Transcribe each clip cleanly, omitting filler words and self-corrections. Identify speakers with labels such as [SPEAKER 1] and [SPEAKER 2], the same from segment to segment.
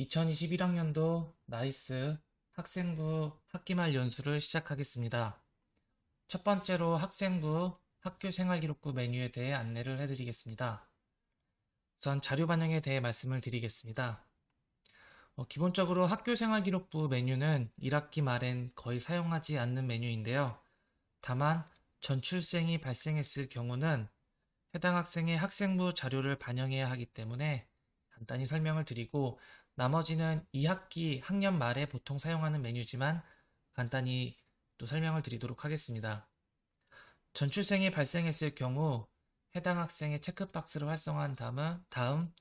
[SPEAKER 1] 2021학년도 나이스 학생부 학기말 연수를 시작하겠습니다. 첫 번째로 학생부 학교생활기록부 메뉴에 대해 안내를 해드리겠습니다. 우선 자료 반영에 대해 말씀을 드리겠습니다. 기본적으로 학교생활기록부 메뉴는 1학기 말엔 거의 사용하지 않는 메뉴인데요. 다만 전출생이 발생했을 경우는 해당 학생의 학생부 자료를 반영해야 하기 때문에 간단히 설명을 드리고, 나머지는 2학기 학년 말에 보통 사용하는 메뉴지만 간단히 또 설명을 드리도록 하겠습니다. 전출생이 발생했을 경우 해당 학생의 체크박스를 활성화한 다음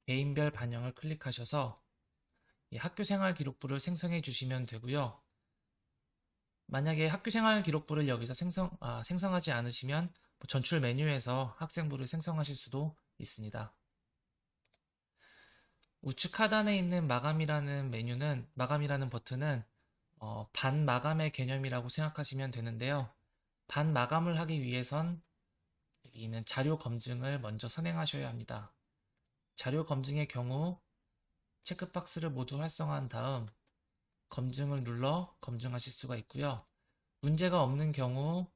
[SPEAKER 1] 개인별 반영을 클릭하셔서 이 학교생활 기록부를 생성해 주시면 되고요. 만약에 학교생활 기록부를 여기서 생성하지 않으시면 전출 메뉴에서 학생부를 생성하실 수도 있습니다. 우측 하단에 있는 마감이라는 버튼은 반마감의 개념이라고 생각하시면 되는데요. 반마감을 하기 위해선 여기 있는 자료 검증을 먼저 선행하셔야 합니다. 자료 검증의 경우 체크박스를 모두 활성화한 다음 검증을 눌러 검증하실 수가 있고요. 문제가 없는 경우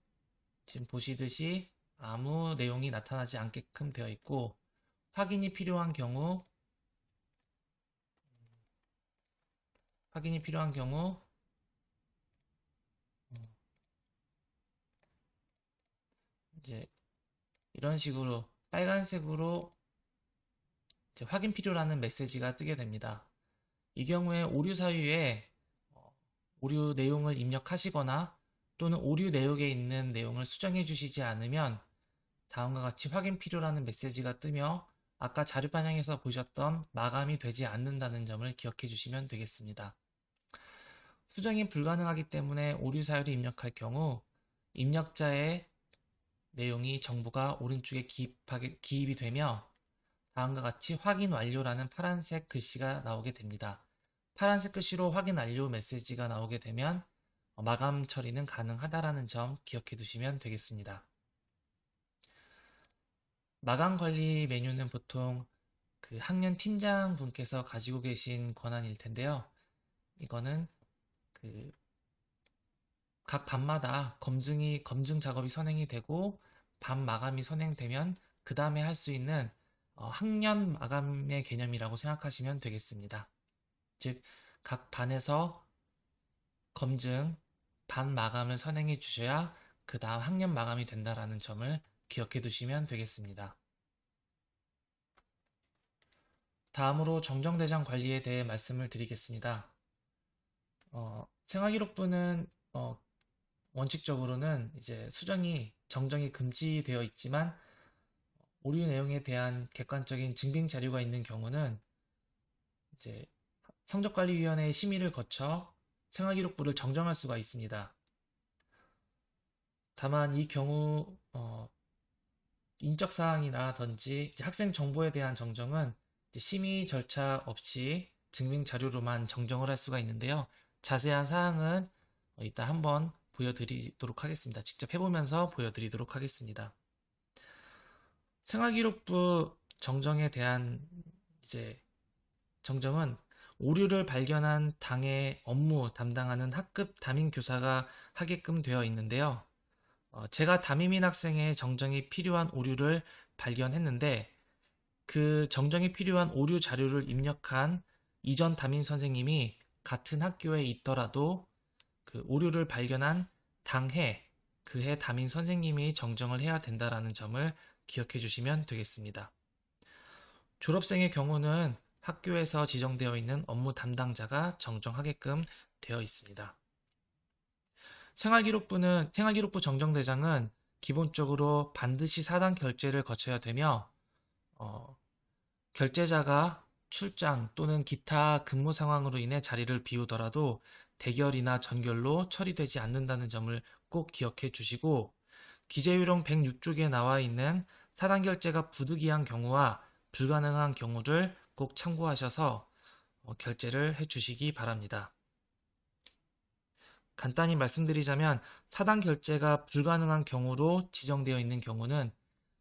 [SPEAKER 1] 지금 보시듯이 아무 내용이 나타나지 않게끔 되어 있고, 확인이 필요한 경우 이제 이런 식으로 빨간색으로 이제 확인 필요라는 메시지가 뜨게 됩니다. 이 경우에 오류 사유에 오류 내용을 입력하시거나 또는 오류 내역에 있는 내용을 수정해 주시지 않으면 다음과 같이 확인 필요라는 메시지가 뜨며 아까 자료 반영에서 보셨던 마감이 되지 않는다는 점을 기억해 주시면 되겠습니다. 수정이 불가능하기 때문에 오류 사유를 입력할 경우 입력자의 내용이 정보가 오른쪽에 기입이 되며 다음과 같이 확인 완료라는 파란색 글씨가 나오게 됩니다. 파란색 글씨로 확인 완료 메시지가 나오게 되면 마감 처리는 가능하다라는 점 기억해 두시면 되겠습니다. 마감 관리 메뉴는 보통 그 학년 팀장 분께서 가지고 계신 권한일 텐데요. 이거는 각 반마다 검증 작업이 선행이 되고 반 마감이 선행되면 그 다음에 할 수 있는 학년 마감의 개념이라고 생각하시면 되겠습니다. 즉, 각 반에서 검증, 반 마감을 선행해 주셔야 그 다음 학년 마감이 된다라는 점을 기억해 두시면 되겠습니다. 다음으로 정정대장 관리에 대해 말씀을 드리겠습니다. 생활기록부는 원칙적으로는 이제 정정이 금지되어 있지만 오류 내용에 대한 객관적인 증빙 자료가 있는 경우는 이제 성적관리위원회의 심의를 거쳐 생활기록부를 정정할 수가 있습니다. 다만 이 경우 인적 사항이라든지 학생 정보에 대한 정정은 심의 절차 없이 증빙 자료로만 정정을 할 수가 있는데요. 자세한 사항은 이따 한번 보여드리도록 하겠습니다. 직접 해보면서 보여드리도록 하겠습니다. 생활기록부 정정에 대한 정정은 오류를 발견한 당의 업무 담당하는 학급 담임교사가 하게끔 되어 있는데요. 제가 담임인 학생의 정정이 필요한 오류를 발견했는데 그 정정이 필요한 오류 자료를 입력한 이전 담임 선생님이 같은 학교에 있더라도 그 오류를 발견한 당해, 그해 담임 선생님이 정정을 해야 된다라는 점을 기억해 주시면 되겠습니다. 졸업생의 경우는 학교에서 지정되어 있는 업무 담당자가 정정하게끔 되어 있습니다. 생활기록부 정정대장은 기본적으로 반드시 4단 결제를 거쳐야 되며 결제자가 출장 또는 기타 근무 상황으로 인해 자리를 비우더라도 대결이나 전결로 처리되지 않는다는 점을 꼭 기억해 주시고, 기재유령 106쪽에 나와 있는 4단 결제가 부득이한 경우와 불가능한 경우를 꼭 참고하셔서 결제를 해 주시기 바랍니다. 간단히 말씀드리자면 4단 결제가 불가능한 경우로 지정되어 있는 경우는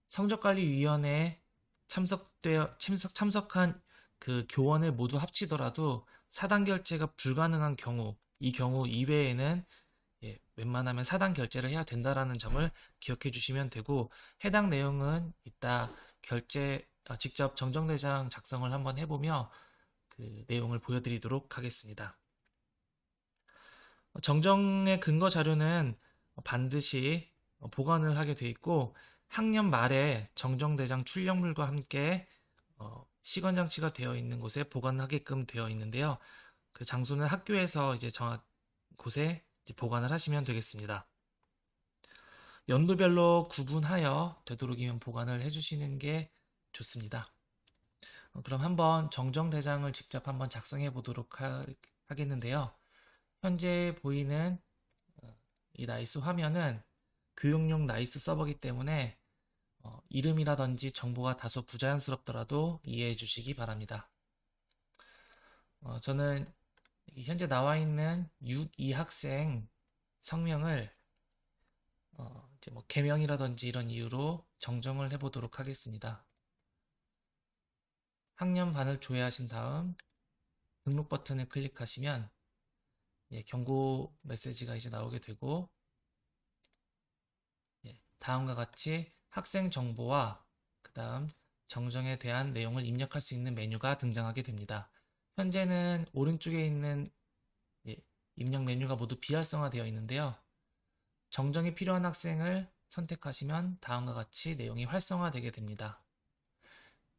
[SPEAKER 1] 성적관리위원회에 참석한 그 교원을 모두 합치더라도 사당 결제가 불가능한 경우, 이 경우 이외에는 웬만하면 사당 결제를 해야 된다라는 점을 기억해 주시면 되고, 해당 내용은 이따 직접 정정대장 작성을 한번 해보며 그 내용을 보여드리도록 하겠습니다. 정정의 근거 자료는 반드시 보관을 하게 돼 있고, 학년 말에 정정대장 출력물과 함께 시건장치가 되어 있는 곳에 보관하게끔 되어 있는데요. 그 장소는 학교에서 이제 정확 곳에 이제 보관을 하시면 되겠습니다. 연도별로 구분하여 되도록이면 보관을 해주시는 게 좋습니다. 그럼 한번 정정대장을 직접 한번 작성해 보도록 하겠는데요. 현재 보이는 이 나이스 화면은 교육용 나이스 서버이기 때문에 이름이라든지 정보가 다소 부자연스럽더라도 이해해 주시기 바랍니다. 저는 현재 나와 있는 6이 학생 성명을 이제 뭐 개명이라든지 이런 이유로 정정을 해보도록 하겠습니다. 학년반을 조회하신 다음 등록 버튼을 클릭하시면 경고 메시지가 이제 나오게 되고, 다음과 같이 학생 정보와 그 다음 정정에 대한 내용을 입력할 수 있는 메뉴가 등장하게 됩니다. 현재는 오른쪽에 있는 입력 메뉴가 모두 비활성화되어 있는데요. 정정이 필요한 학생을 선택하시면 다음과 같이 내용이 활성화되게 됩니다.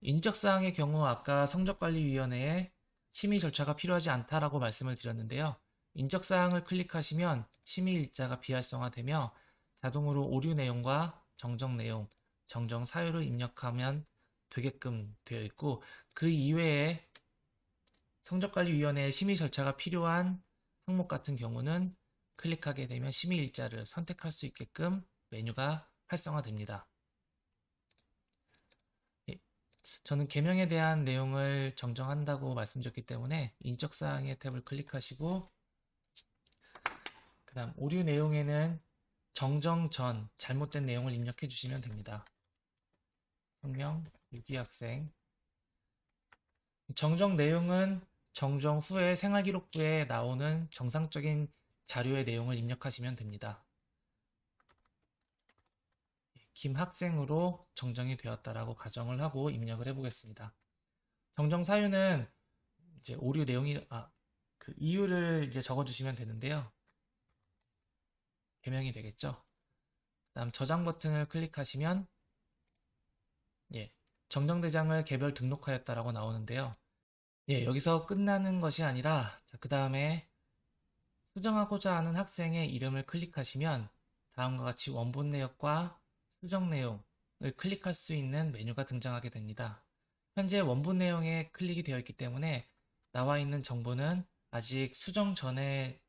[SPEAKER 1] 인적사항의 경우 아까 성적관리위원회에 심의 절차가 필요하지 않다라고 말씀을 드렸는데요. 인적사항을 클릭하시면 심의일자가 비활성화되며 자동으로 오류 내용과 정정 내용, 정정 사유를 입력하면 되게끔 되어 있고, 그 이외에 성적관리위원회의 심의 절차가 필요한 항목 같은 경우는 클릭하게 되면 심의일자를 선택할 수 있게끔 메뉴가 활성화됩니다. 저는 개명에 대한 내용을 정정한다고 말씀드렸기 때문에 인적사항의 탭을 클릭하시고, 그 다음 오류 내용에는 정정 전 잘못된 내용을 입력해 주시면 됩니다. 성명, 유기학생. 정정 내용은 정정 후에 생활기록부에 나오는 정상적인 자료의 내용을 입력하시면 됩니다. 김 학생으로 정정이 되었다라고 가정을 하고 입력을 해보겠습니다. 정정 사유는 이제 오류 내용이 그 이유를 이제 적어주시면 되는데요. 개명이 되겠죠. 그다음 저장 버튼을 클릭하시면 정정대장을 개별 등록하였다라고 나오는데요. 여기서 끝나는 것이 아니라 그 다음에 수정하고자 하는 학생의 이름을 클릭하시면 다음과 같이 원본 내역과 수정 내용을 클릭할 수 있는 메뉴가 등장하게 됩니다. 현재 원본 내용에 클릭이 되어 있기 때문에 나와 있는 정보는 아직 수정 전의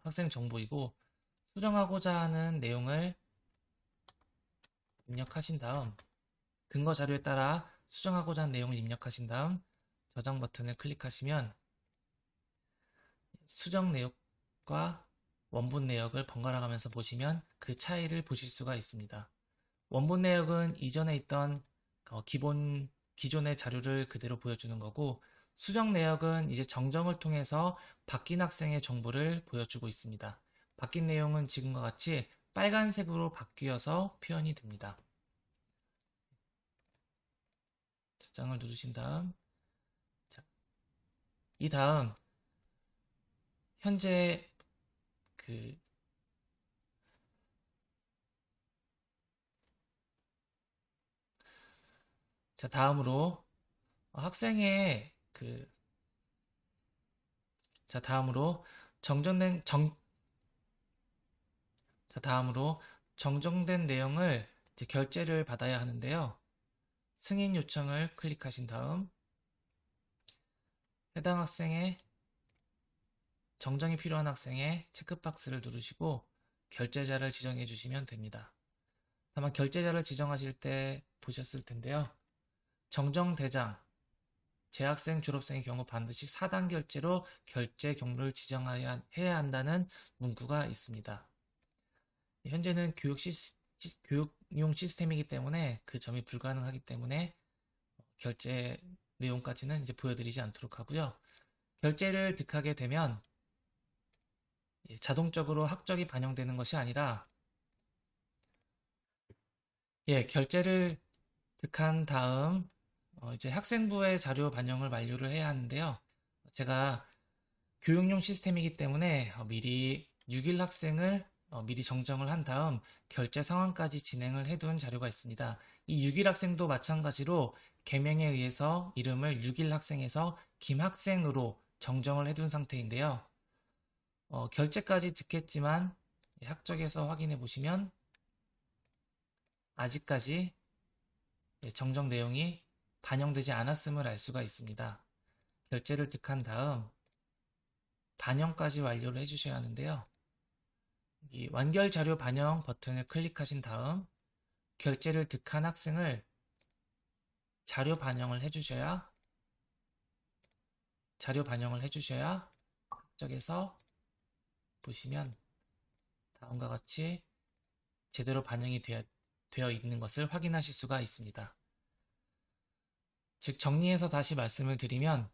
[SPEAKER 1] 학생 정보이고, 수정하고자 하는 내용을 입력하신 다음 근거 자료에 따라 수정하고자 하는 내용을 입력하신 다음 저장 버튼을 클릭하시면 수정 내역과 원본 내역을 번갈아 가면서 보시면 그 차이를 보실 수가 있습니다. 원본 내역은 이전에 있던 기존의 자료를 그대로 보여주는 거고, 수정 내역은 이제 정정을 통해서 바뀐 학생의 정보를 보여주고 있습니다. 바뀐 내용은 지금과 같이 빨간색으로 바뀌어서 표현이 됩니다. 저장을 누르신 다음, 이 다음 현재 다음으로 학생의 다음으로 정정된 내용을 이제 결제를 받아야 하는데요. 승인 요청을 클릭하신 다음 해당 학생의 정정이 필요한 학생의 체크박스를 누르시고 결제자를 지정해 주시면 됩니다. 다만 결제자를 지정하실 때 보셨을 텐데요. 정정대장, 재학생, 졸업생의 경우 반드시 4단 결제로 결제 경로를 지정해야 한다는 문구가 있습니다. 현재는 교육용 시스템이기 때문에 그 점이 불가능하기 때문에 결제 내용까지는 이제 보여드리지 않도록 하고요. 결제를 득하게 되면 자동적으로 학적이 반영되는 것이 아니라 결제를 득한 다음 이제 학생부의 자료 반영을 완료를 해야 하는데요. 제가 교육용 시스템이기 때문에 미리 6일 학생을 미리 정정을 한 다음 결제 상황까지 진행을 해둔 자료가 있습니다. 이 6일 학생도 마찬가지로 개명에 의해서 이름을 6일 학생에서 김학생으로 정정을 해둔 상태인데요. 결제까지 득했지만 학적에서 확인해 보시면 아직까지 정정 내용이 반영되지 않았음을 알 수가 있습니다. 결제를 득한 다음 반영까지 완료를 해주셔야 하는데요. 이 완결 자료 반영 버튼을 클릭하신 다음 결제를 득한 학생을 자료 반영을 해주셔야 학적에서 보시면 다음과 같이 제대로 반영이 되어 있는 것을 확인하실 수가 있습니다. 즉 정리해서 다시 말씀을 드리면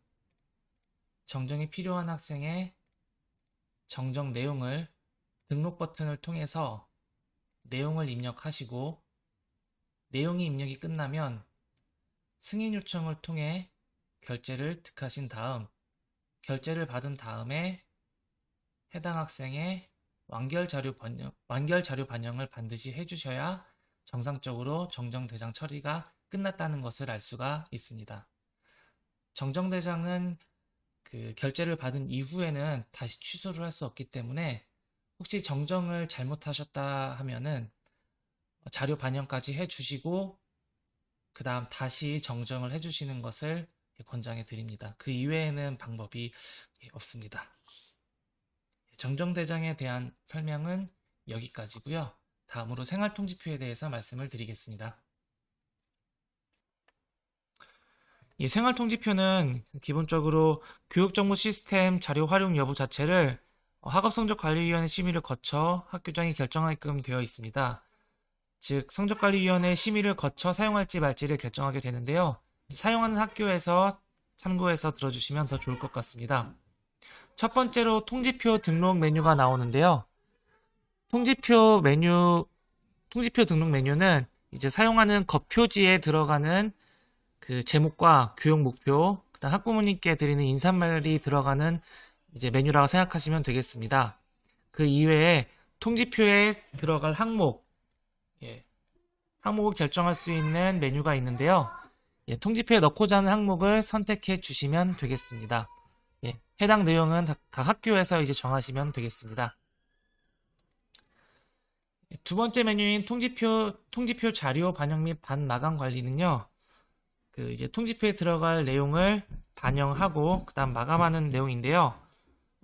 [SPEAKER 1] 정정이 필요한 학생의 정정 내용을 등록 버튼을 통해서 내용을 입력하시고 내용이 입력이 끝나면 승인 요청을 통해 결제를 득하신 다음 결제를 받은 다음에 해당 학생의 완결 자료 반영을 반드시 해주셔야 정상적으로 정정대장 처리가 끝났다는 것을 알 수가 있습니다. 정정대장은 그 결제를 받은 이후에는 다시 취소를 할 수 없기 때문에 혹시 정정을 잘못하셨다 하면은 자료 반영까지 해주시고 그 다음 다시 정정을 해주시는 것을 권장해 드립니다. 그 이외에는 방법이 없습니다. 정정대장에 대한 설명은 여기까지고요. 다음으로 생활통지표에 대해서 말씀을 드리겠습니다. 이 생활통지표는 기본적으로 교육정보 시스템 자료 활용 여부 자체를 학업성적관리위원회 심의를 거쳐 학교장이 결정하게끔 되어 있습니다. 즉 성적관리위원회 심의를 거쳐 사용할지 말지를 결정하게 되는데요. 사용하는 학교에서 참고해서 들어주시면 더 좋을 것 같습니다. 첫 번째로 통지표 등록 메뉴가 나오는데요. 통지표 등록 메뉴는 이제 사용하는 겉표지에 들어가는 그 제목과 교육 목표, 그다음 학부모님께 드리는 인사말이 들어가는 이제 메뉴라고 생각하시면 되겠습니다. 그 이외에 통지표에 들어갈 항목을 결정할 수 있는 메뉴가 있는데요. 통지표에 넣고자 하는 항목을 선택해 주시면 되겠습니다. 해당 내용은 각 학교에서 이제 정하시면 되겠습니다. 두 번째 메뉴인 통지표 자료 반영 및 반마감 관리는요. 그 이제 통지표에 들어갈 내용을 반영하고 그다음 마감하는 내용인데요.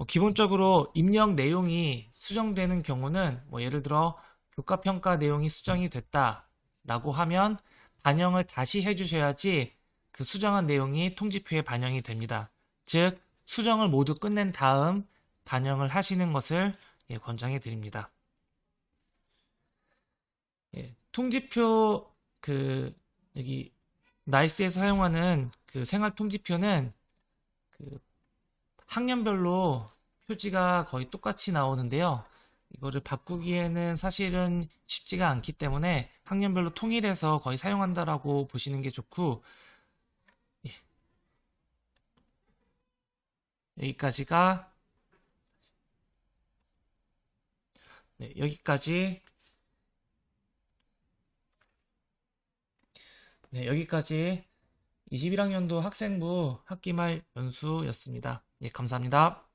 [SPEAKER 1] 기본적으로 입력 내용이 수정되는 경우는 예를 들어 교과평가 내용이 수정이 됐다라고 하면 반영을 다시 해주셔야지 그 수정한 내용이 통지표에 반영이 됩니다. 즉 수정을 모두 끝낸 다음 반영을 하시는 것을 권장해 드립니다. 통지표 여기 나이스에서 사용하는 그 생활 통지표는 그 학년별로 표지가 거의 똑같이 나오는데요. 이거를 바꾸기에는 사실은 쉽지가 않기 때문에 학년별로 통일해서 거의 사용한다라고 보시는 게 좋고, 여기까지가 여기까지 21학년도 학생부 학기말 연수였습니다. 감사합니다.